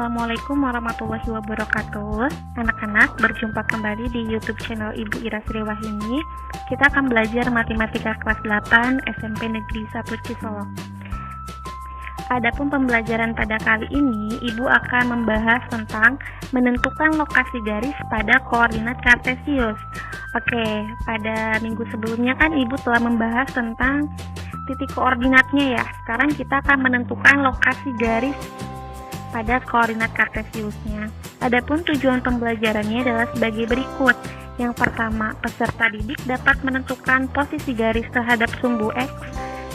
Assalamualaikum warahmatullahi wabarakatuh. Anak-anak, berjumpa kembali di YouTube channel Ibu Ira Sriwahini. Kita akan belajar matematika kelas 8 SMP Negeri 1 Cisolok. Adapun pembelajaran pada kali ini, Ibu akan membahas tentang menentukan lokasi garis pada koordinat kartesius. Oke, pada minggu sebelumnya kan Ibu telah membahas tentang titik koordinatnya ya. Sekarang kita akan menentukan lokasi garis pada koordinat kartesiusnya. Adapun tujuan pembelajarannya adalah sebagai berikut. Yang pertama, peserta didik dapat menentukan posisi garis terhadap sumbu X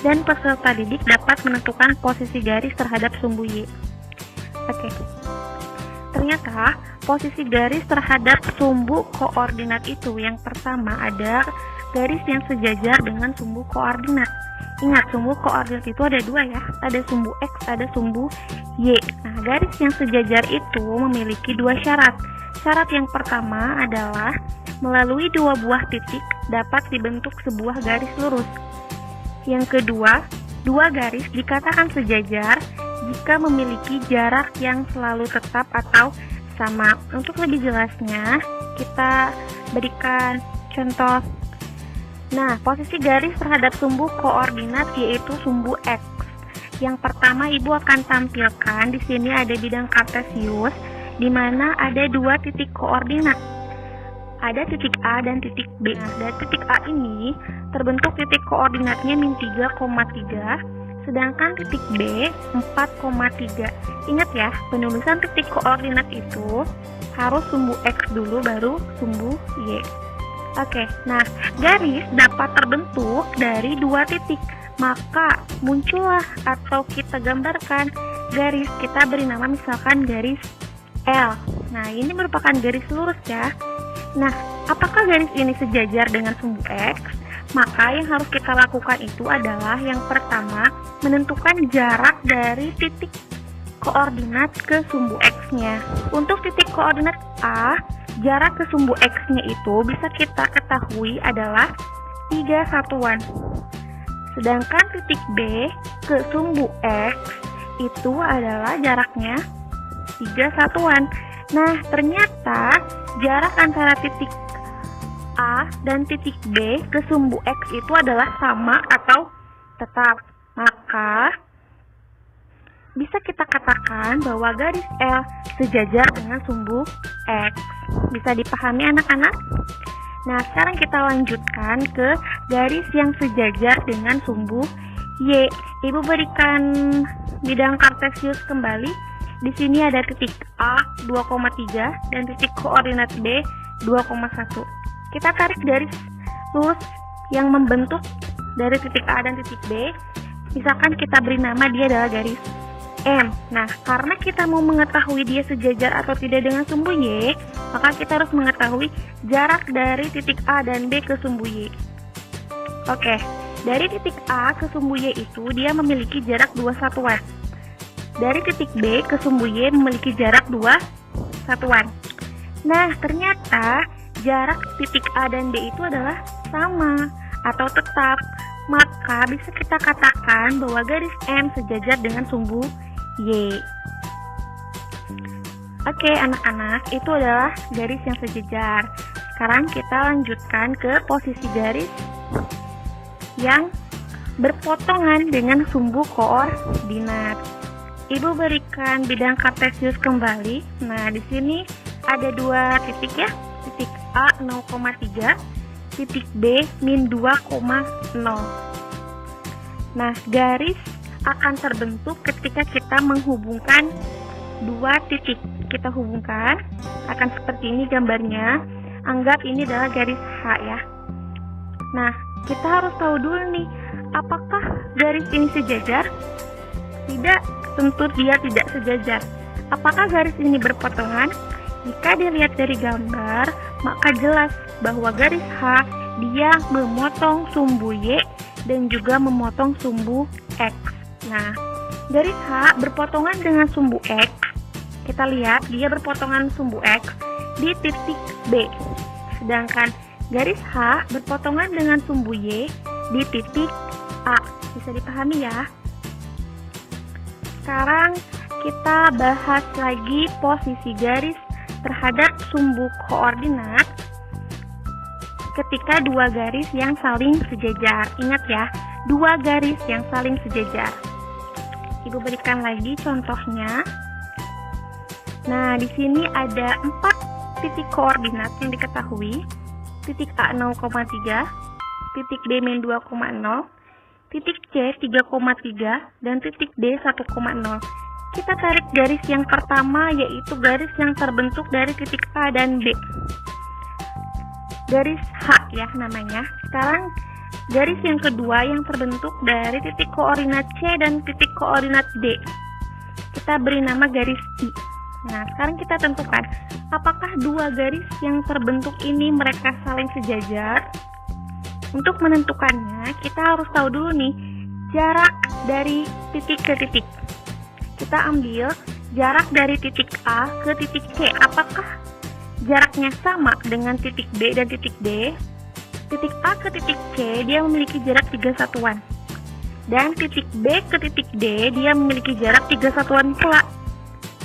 dan peserta didik dapat menentukan posisi garis terhadap sumbu Y. Oke. Ternyata posisi garis terhadap sumbu koordinat itu yang pertama ada garis yang sejajar dengan sumbu koordinat. Ingat, sumbu koordinat itu ada dua ya, ada sumbu X, ada sumbu Y. Nah, garis yang sejajar itu memiliki dua syarat. Syarat yang pertama adalah melalui dua buah titik dapat dibentuk sebuah garis lurus. Yang kedua, dua garis dikatakan sejajar jika memiliki jarak yang selalu tetap atau sama. Untuk lebih jelasnya, kita berikan contoh. Nah, posisi garis terhadap sumbu koordinat yaitu sumbu X. Yang pertama Ibu akan tampilkan di sini ada bidang kartesius di mana ada dua titik koordinat. Ada titik A dan titik B. Nah, dari titik A ini terbentuk titik koordinatnya min 3,3, sedangkan titik B 4,3. Ingat ya, penulisan titik koordinat itu harus sumbu X dulu baru sumbu Y. Oke, nah garis dapat terbentuk dari dua titik, maka muncullah atau kita gambarkan garis, kita beri nama misalkan garis L. Nah, ini merupakan garis lurus ya. Nah, apakah garis ini sejajar dengan sumbu X? Maka yang harus kita lakukan itu adalah yang pertama, menentukan jarak dari titik koordinat ke sumbu X-nya. Untuk titik koordinat A, jarak ke sumbu X-nya itu bisa kita ketahui adalah 3 satuan. Sedangkan titik B ke sumbu X itu adalah jaraknya 3 satuan. Nah, ternyata jarak antara titik A dan titik B ke sumbu X itu adalah sama atau tetap. Maka bisa kita katakan bahwa garis L sejajar dengan sumbu X. Bisa dipahami anak-anak? Nah, sekarang kita lanjutkan ke garis yang sejajar dengan sumbu Y. Ibu berikan bidang kartesius kembali. Di sini ada titik A 2,3 dan titik koordinat B 2,1. Kita tarik garis lurus yang membentuk dari titik A dan titik B. Misalkan kita beri nama dia adalah garis M. Nah, karena kita mau mengetahui dia sejajar atau tidak dengan sumbu Y, maka kita harus mengetahui jarak dari titik A dan B ke sumbu Y. Oke, dari titik A ke sumbu Y itu dia memiliki jarak 2 satuan. Dari titik B ke sumbu Y memiliki jarak 2 satuan. Nah, ternyata jarak titik A dan B itu adalah sama atau tetap. Maka bisa kita katakan bahwa garis M sejajar dengan sumbu Y. Oke, anak-anak, itu adalah garis yang sejajar. Sekarang kita lanjutkan ke posisi garis yang berpotongan dengan sumbu koordinat. Ibu berikan bidang kartesius kembali. Nah, di sini ada dua titik ya. Titik A 0,3, titik B min 2,0. Nah, garis akan terbentuk ketika kita menghubungkan dua titik. Kita hubungkan, akan seperti ini gambarnya. Anggap ini adalah garis H ya. Nah, kita harus tahu dulu nih, apakah garis ini sejajar? Tidak, tentu dia tidak sejajar. Apakah garis ini berpotongan? Jika dilihat dari gambar, maka jelas bahwa garis H dia memotong sumbu Y dan juga memotong sumbu X. Nah, garis H berpotongan dengan sumbu X. Kita lihat dia berpotongan sumbu X di titik B. Sedangkan garis H berpotongan dengan sumbu Y di titik A. Bisa dipahami ya? Sekarang kita bahas lagi posisi garis terhadap sumbu koordinat ketika dua garis yang saling sejajar. Ingat ya, dua garis yang saling sejajar. Ibu berikan lagi contohnya. Nah, di sini ada 4 titik koordinat yang diketahui. Titik A 0,3, titik B min 2,0, titik C 3,3, dan titik D 1,0. Kita tarik garis yang pertama, yaitu garis yang terbentuk dari titik A dan B. Garis H ya namanya. Sekarang garis yang kedua yang terbentuk dari titik koordinat C dan titik koordinat D. Kita beri nama garis I. Nah, sekarang kita tentukan apakah dua garis yang terbentuk ini mereka saling sejajar. Untuk menentukannya, kita harus tahu dulu nih jarak dari titik ke titik. Kita ambil jarak dari titik A ke titik C. Apakah jaraknya sama dengan titik B dan titik D? Titik A ke titik C dia memiliki jarak 3 satuan. Dan titik B ke titik D dia memiliki jarak 3 satuan pula.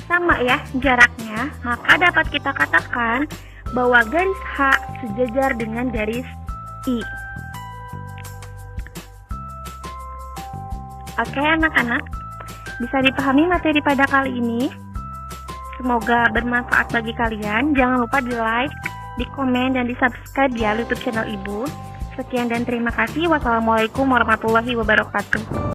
Sama ya jaraknya, maka dapat kita katakan bahwa garis H sejajar dengan garis I. Oke anak-anak, bisa dipahami materi pada kali ini? Semoga bermanfaat bagi kalian. Jangan lupa di like, di komen, dan di subscribe ya YouTube channel Ibu. Sekian dan terima kasih. Wassalamualaikum warahmatullahi wabarakatuh.